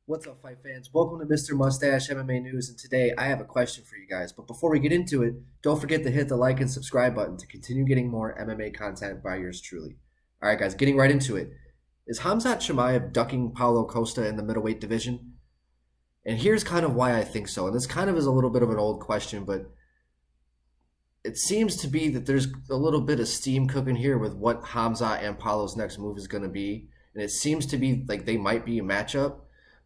What's up, fight fans? Welcome to Mr. Mustache MMA News, and today I have a question for you guys. But before we get into it, don't forget to hit the like and subscribe button to continue getting more MMA content by yours truly. All right, guys, getting right into it. Is Khamzat Chimaev ducking Paulo Costa in the middleweight division? And here's kind of why I think so. And this kind of is a little bit of an old question, but it seems to be that there's a little bit of steam cooking here with what Khamzat and Paulo's next move is going to be. And it seems to be like they might be a matchup.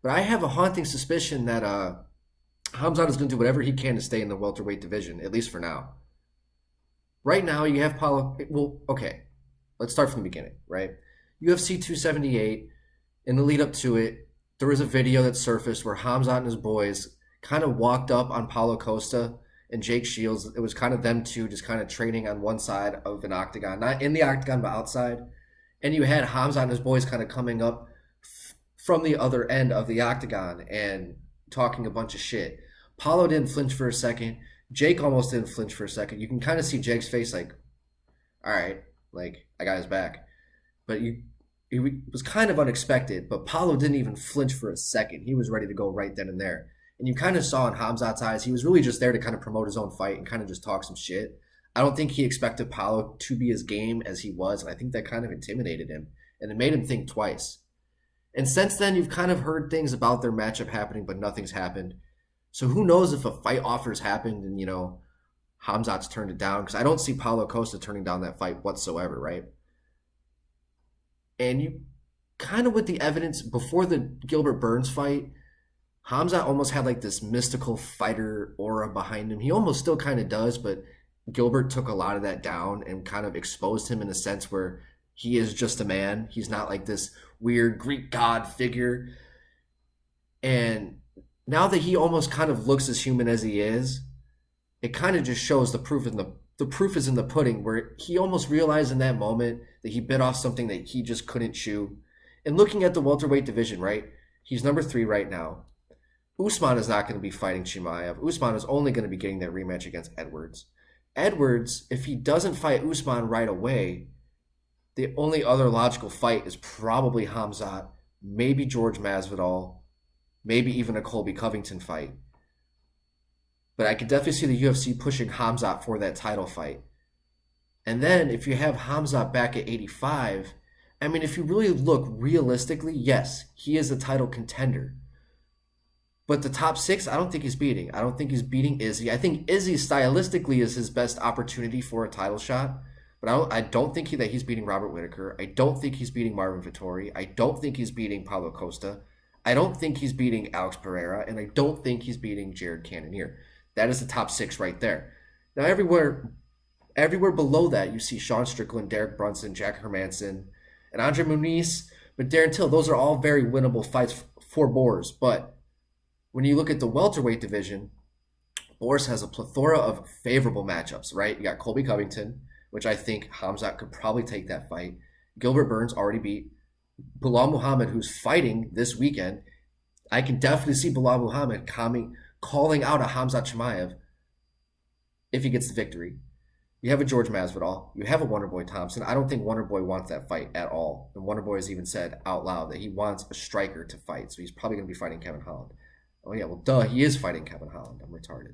But I have a haunting suspicion that Khamzat is going to do whatever he can to stay in the welterweight division, at least for now. Right now, you have Paulo. Well, okay, let's start from the beginning, right? UFC 278, in the lead up to it, there was a video that surfaced where Khamzat and his boys kind of walked up on Paulo Costa and Jake Shields. It was kind of them two just kind of training on one side of an octagon, not in the octagon, but outside. And you had Khamzat and his boys kind of coming up from the other end of the octagon and talking a bunch of shit. Paulo didn't flinch for a second. Jake almost didn't flinch for a second. You can kind of see Jake's face like, all right, like, I got his back. But it was kind of unexpected, but Paulo didn't even flinch for a second. He was ready to go right then and there. And you kind of saw in Khamzat's eyes, he was really just there to kind of promote his own fight and kind of just talk some shit. I don't think he expected Paulo to be as game as he was, and I think that kind of intimidated him. And it made him think twice. And since then, you've kind of heard things about their matchup happening, but nothing's happened. So who knows if a fight offer's happened and, Khamzat's turned it down, because I don't see Paulo Costa turning down that fight whatsoever, right? And you kind of with the evidence before the Gilbert Burns fight, Khamzat almost had like this mystical fighter aura behind him. He almost still kind of does, but Gilbert took a lot of that down and kind of exposed him in a sense where he is just a man. He's not like this weird Greek god figure. And now that he almost kind of looks as human as he is, it kind of just shows the proof is in the pudding, where he almost realized in that moment that he bit off something that he just couldn't chew. And looking at the welterweight division, right? He's number 3 right now. Usman is not going to be fighting Chimaev. Usman is only going to be getting that rematch against Edwards. Edwards, if he doesn't fight Usman right away, the only other logical fight is probably Khamzat, maybe George Masvidal, maybe even a Colby Covington fight. But I could definitely see the UFC pushing Khamzat for that title fight. And then if you have Khamzat back at 85, I mean, if you really look realistically, yes, he is a title contender. But the top 6, I don't think he's beating. I don't think he's beating Izzy. I think Izzy stylistically is his best opportunity for a title shot. But I don't think that he's beating Robert Whittaker. I don't think he's beating Marvin Vettori. I don't think he's beating Paulo Costa. I don't think he's beating Alex Pereira. And I don't think he's beating Jared Cannonier. That is the top 6 right there. Now, everywhere below that, you see Sean Strickland, Derek Brunson, Jack Hermanson, and Andre Muniz. But Darren Till, those are all very winnable fights for Boris. But when you look at the welterweight division, Boris has a plethora of favorable matchups, right? You got Colby Covington, which I think Khamzat could probably take that fight. Gilbert Burns already beat Bilal Muhammad, who's fighting this weekend. I can definitely see Bilal Muhammad calling out a Khamzat Chimaev if he gets the victory. You have a George Masvidal. You have a Wonderboy Thompson. I don't think Wonderboy wants that fight at all. And Wonderboy has even said out loud that he wants a striker to fight. So he's probably going to be fighting Kevin Holland. Oh, yeah, well, duh, he is fighting Kevin Holland. I'm retarded.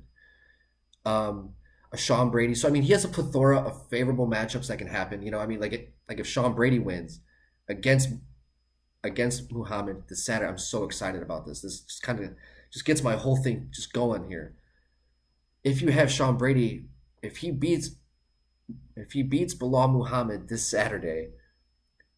A Sean Brady. So, I mean, he has a plethora of favorable matchups that can happen. Like if Sean Brady wins against Muhammad this Saturday, I'm so excited about this. This just kind of just gets my whole thing just going here. If you have Sean Brady, if he beats Bilal Muhammad this Saturday,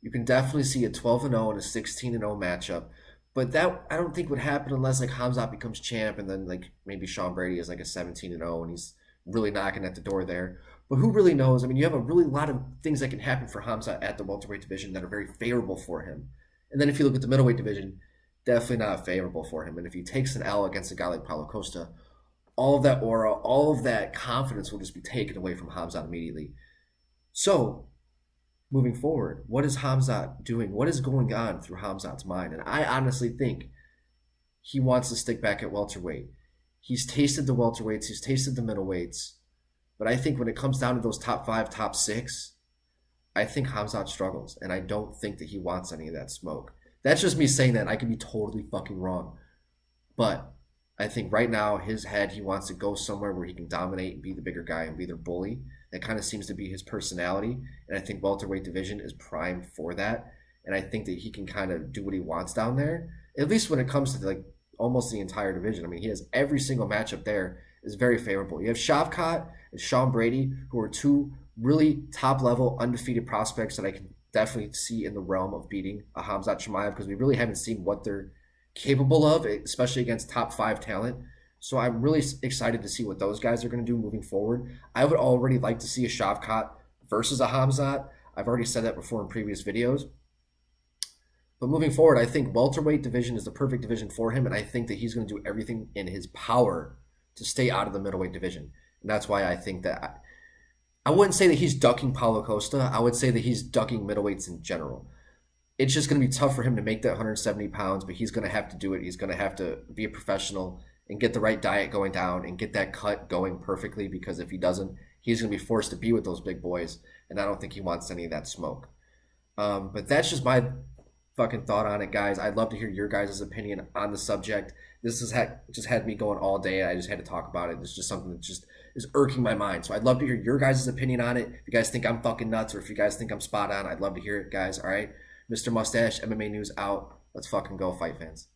you can definitely see a 12-0 and a 16-0 matchup. But that I don't think would happen unless like Khamzat becomes champ and then like maybe Sean Brady is like a 17-0 and he's really knocking at the door there. But who really knows? I mean, you have a really lot of things that can happen for Khamzat at the welterweight division that are very favorable for him. And then if you look at the middleweight division, definitely not favorable for him. And if he takes an L against a guy like Paulo Costa, all of that aura, all of that confidence will just be taken away from Khamzat immediately. So, moving forward, what is Khamzat doing? What is going on through Khamzat's mind? And I honestly think he wants to stick back at welterweight. He's tasted the welterweights, he's tasted the middleweights, but I think when it comes down to those top 5, top 6, I think Khamzat struggles, and I don't think that he wants any of that smoke. That's just me saying that. I could be totally fucking wrong. But I think right now, his head, he wants to go somewhere where he can dominate and be the bigger guy and be their bully. That kind of seems to be his personality. And I think welterweight division is primed for that. And I think that he can kind of do what he wants down there, at least when it comes to like almost the entire division. I mean, he has every single matchup there is very favorable. You have Shavkat and Sean Brady, who are two really top level undefeated prospects that I can definitely see in the realm of beating a Khamzat Chimaev, because we really haven't seen what they're capable of, especially against top five talent. So I'm really excited to see what those guys are going to do moving forward. I would already like to see a Shavkat versus a Khamzat. I've already said that before in previous videos. But moving forward, I think welterweight division is the perfect division for him, and I think that he's going to do everything in his power to stay out of the middleweight division. And that's why I think that I wouldn't say that he's ducking Paulo Costa. I would say that he's ducking middleweights in general. It's just going to be tough for him to make that 170 pounds, but he's going to have to do it. He's going to have to be a professional and get the right diet going down and get that cut going perfectly, because if he doesn't, he's going to be forced to be with those big boys, and I don't think he wants any of that smoke. But that's just my fucking thought on it, guys. I'd love to hear your guys' opinion on the subject. This has just had me going all day. I just had to talk about it. It's just something that just is irking my mind. So I'd love to hear your guys' opinion on it. If you guys think I'm fucking nuts, or if you guys think I'm spot on, I'd love to hear it, guys. All right, Mr. Mustache, MMA News out. Let's fucking go, fight fans.